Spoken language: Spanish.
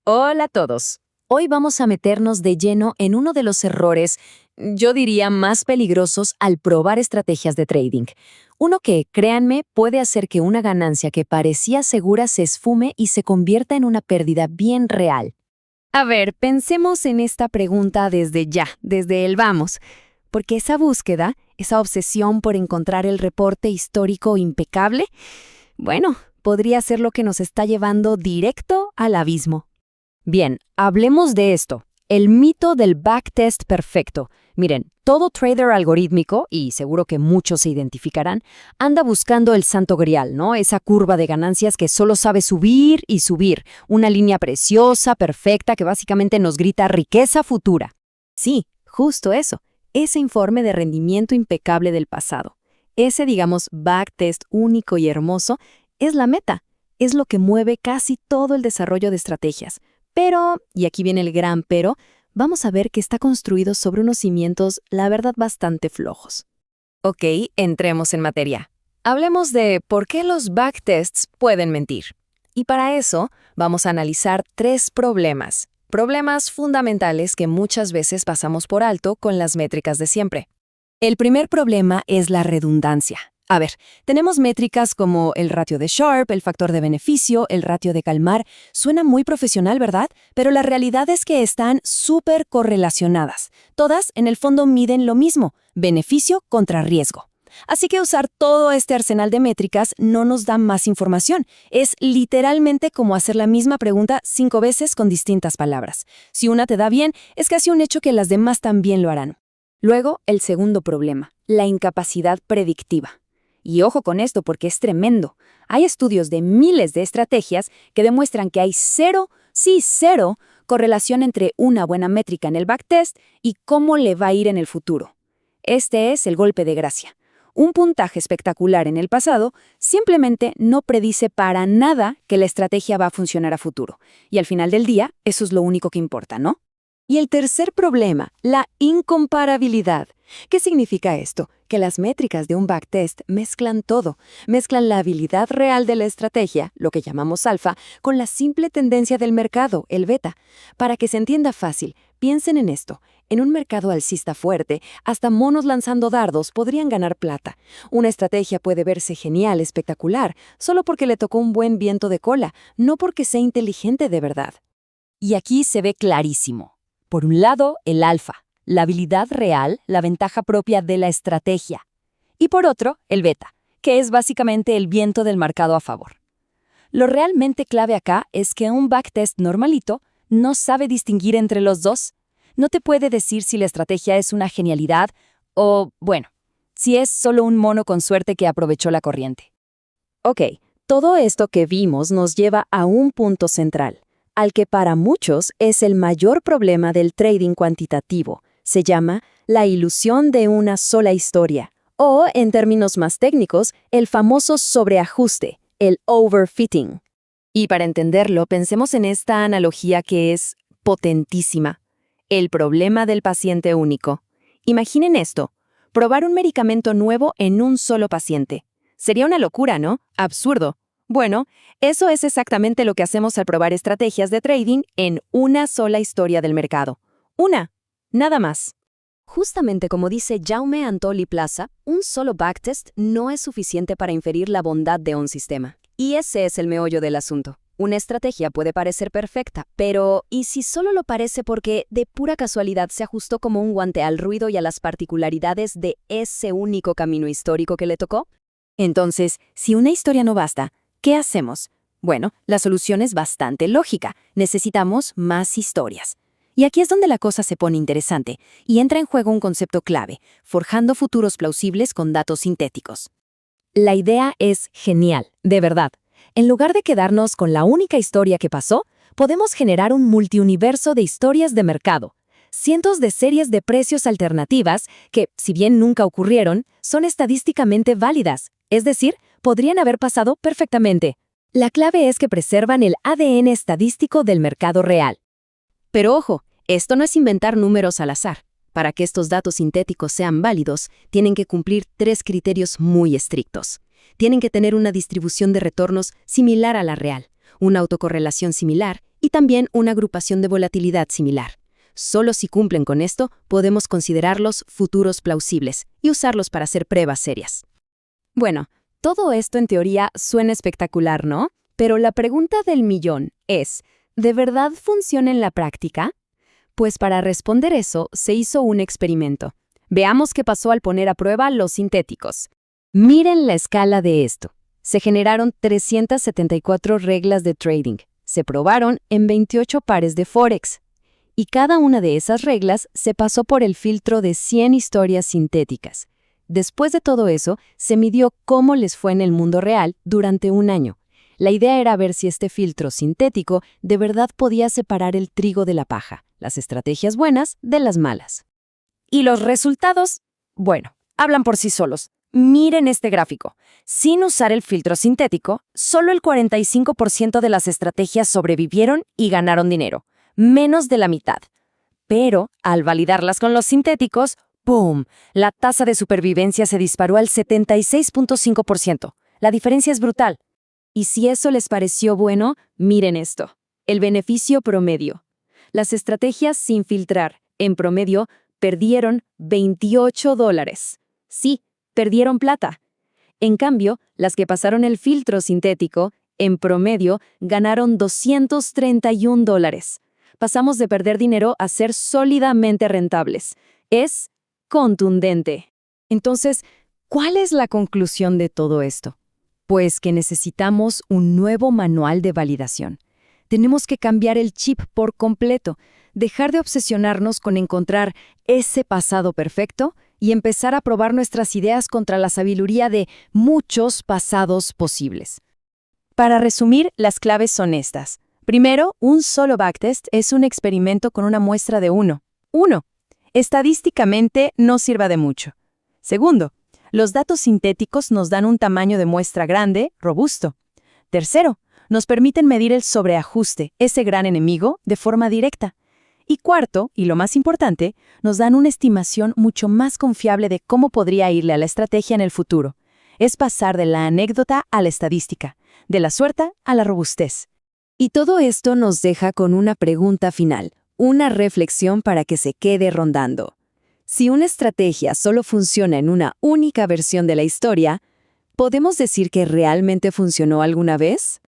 Hola a todos. Hoy vamos a meternos de lleno en uno de los errores, yo diría, más peligrosos al probar estrategias de trading. Uno que, créanme, puede hacer que una ganancia que parecía segura se esfume y se convierta en una pérdida bien real. A ver, pensemos en esta pregunta desde ya, desde el vamos, porque esa búsqueda, esa obsesión por encontrar el reporte histórico impecable, bueno, podría ser lo que nos está llevando directo al abismo. Bien, hablemos de esto, el mito del backtest perfecto. Miren, todo trader algorítmico, y seguro que muchos se identificarán, anda buscando el santo grial, ¿no? Esa curva de ganancias que solo sabe subir y subir, una línea preciosa, perfecta, que básicamente nos grita riqueza futura. Sí, justo eso, ese informe de rendimiento impecable del pasado. Ese, digamos, backtest único y hermoso es la meta, es lo que mueve casi todo el desarrollo de estrategias. Pero, y aquí viene el gran pero, vamos a ver que está construido sobre unos cimientos, la verdad, bastante flojos. Ok, entremos en materia. Hablemos de por qué los backtests pueden mentir. Y para eso vamos a analizar tres problemas. Problemas fundamentales que muchas veces pasamos por alto con las métricas de siempre. El primer problema es la redundancia. A ver, tenemos métricas como el ratio de Sharpe, el factor de beneficio, el ratio de Kalmar. Suena muy profesional, ¿verdad? Pero la realidad es que están súper correlacionadas. Todas, en el fondo, miden lo mismo, beneficio contra riesgo. Así que usar todo este arsenal de métricas no nos da más información. Es literalmente como hacer la misma pregunta 5 veces con distintas palabras. Si una te da bien, es casi un hecho que las demás también lo harán. Luego, el segundo problema, la incapacidad predictiva. Y ojo con esto porque es tremendo. Hay estudios de miles de estrategias que demuestran que hay cero correlación entre una buena métrica en el backtest y cómo le va a ir en el futuro. Este es el golpe de gracia. Un puntaje espectacular en el pasado simplemente no predice para nada que la estrategia va a funcionar a futuro. Y al final del día, eso es lo único que importa, ¿no? Y el tercer problema, la incomparabilidad. ¿Qué significa esto? Que las métricas de un backtest mezclan todo. Mezclan la habilidad real de la estrategia, lo que llamamos alfa, con la simple tendencia del mercado, el beta. Para que se entienda fácil, piensen en esto. En un mercado alcista fuerte, hasta monos lanzando dardos podrían ganar plata. Una estrategia puede verse genial, espectacular, solo porque le tocó un buen viento de cola, no porque sea inteligente de verdad. Y aquí se ve clarísimo. Por un lado, el alfa, la habilidad real, la ventaja propia de la estrategia. Y por otro, el beta, que es básicamente el viento del mercado a favor. Lo realmente clave acá es que un backtest normalito no sabe distinguir entre los dos. No te puede decir si la estrategia es una genialidad o, bueno, si es solo un mono con suerte que aprovechó la corriente. Ok, todo esto que vimos nos lleva a un punto central, al que para muchos es el mayor problema del trading cuantitativo. Se llama la ilusión de una sola historia, o, en términos más técnicos, el famoso sobreajuste, el overfitting. Y para entenderlo, pensemos en esta analogía que es potentísima, el problema del paciente único. Imaginen esto, probar un medicamento nuevo en un solo paciente. Sería una locura, ¿no? Absurdo. Bueno, eso es exactamente lo que hacemos al probar estrategias de trading en una sola historia del mercado. Una, nada más. Justamente como dice Jaume Antolí Plaza, un solo backtest no es suficiente para inferir la bondad de un sistema. Y ese es el meollo del asunto. Una estrategia puede parecer perfecta, pero ¿y si solo lo parece porque de pura casualidad se ajustó como un guante al ruido y a las particularidades de ese único camino histórico que le tocó? Entonces, si una historia no basta, ¿qué hacemos? Bueno, la solución es bastante lógica. Necesitamos más historias. Y aquí es donde la cosa se pone interesante, y entra en juego un concepto clave, forjando futuros plausibles con datos sintéticos. La idea es genial, de verdad. En lugar de quedarnos con la única historia que pasó, podemos generar un multiuniverso de historias de mercado. Cientos de series de precios alternativas que, si bien nunca ocurrieron, son estadísticamente válidas, es decir, podrían haber pasado perfectamente. La clave es que preservan el ADN estadístico del mercado real. Pero ojo, esto no es inventar números al azar. Para que estos datos sintéticos sean válidos, tienen que cumplir 3 criterios muy estrictos. Tienen que tener una distribución de retornos similar a la real, una autocorrelación similar y también una agrupación de volatilidad similar. Solo si cumplen con esto, podemos considerarlos futuros plausibles y usarlos para hacer pruebas serias. Bueno, todo esto en teoría suena espectacular, ¿no? Pero la pregunta del millón es, ¿de verdad funciona en la práctica? Pues para responder eso, se hizo un experimento. Veamos qué pasó al poner a prueba los sintéticos. Miren la escala de esto. Se generaron 374 reglas de trading. Se probaron en 28 pares de Forex. Y cada una de esas reglas se pasó por el filtro de 100 historias sintéticas. Después de todo eso, se midió cómo les fue en el mundo real durante un año. La idea era ver si este filtro sintético de verdad podía separar el trigo de la paja, las estrategias buenas de las malas. Y los resultados, bueno, hablan por sí solos. Miren este gráfico. Sin usar el filtro sintético, solo el 45% de las estrategias sobrevivieron y ganaron dinero, menos de la mitad. Pero, al validarlas con los sintéticos, ¡pum!, la tasa de supervivencia se disparó al 76.5%. La diferencia es brutal. Y si eso les pareció bueno, miren esto. El beneficio promedio. Las estrategias sin filtrar, en promedio, perdieron $28. Sí, perdieron plata. En cambio, las que pasaron el filtro sintético, en promedio, ganaron $231. Pasamos de perder dinero a ser sólidamente rentables. Es contundente. Entonces, ¿cuál es la conclusión de todo esto? Pues que necesitamos un nuevo manual de validación. Tenemos que cambiar el chip por completo, dejar de obsesionarnos con encontrar ese pasado perfecto y empezar a probar nuestras ideas contra la sabiduría de muchos pasados posibles. Para resumir, las claves son estas. Primero, un solo backtest es un experimento con una muestra de 1. Estadísticamente no sirva de mucho. Segundo, los datos sintéticos nos dan un tamaño de muestra grande, robusto. Tercero, nos permiten medir el sobreajuste, ese gran enemigo, de forma directa. Y cuarto, y lo más importante, nos dan una estimación mucho más confiable de cómo podría irle a la estrategia en el futuro. Es pasar de la anécdota a la estadística, de la suerte a la robustez. Y todo esto nos deja con una pregunta final, una reflexión para que se quede rondando. Si una estrategia solo funciona en una única versión de la historia, ¿podemos decir que realmente funcionó alguna vez?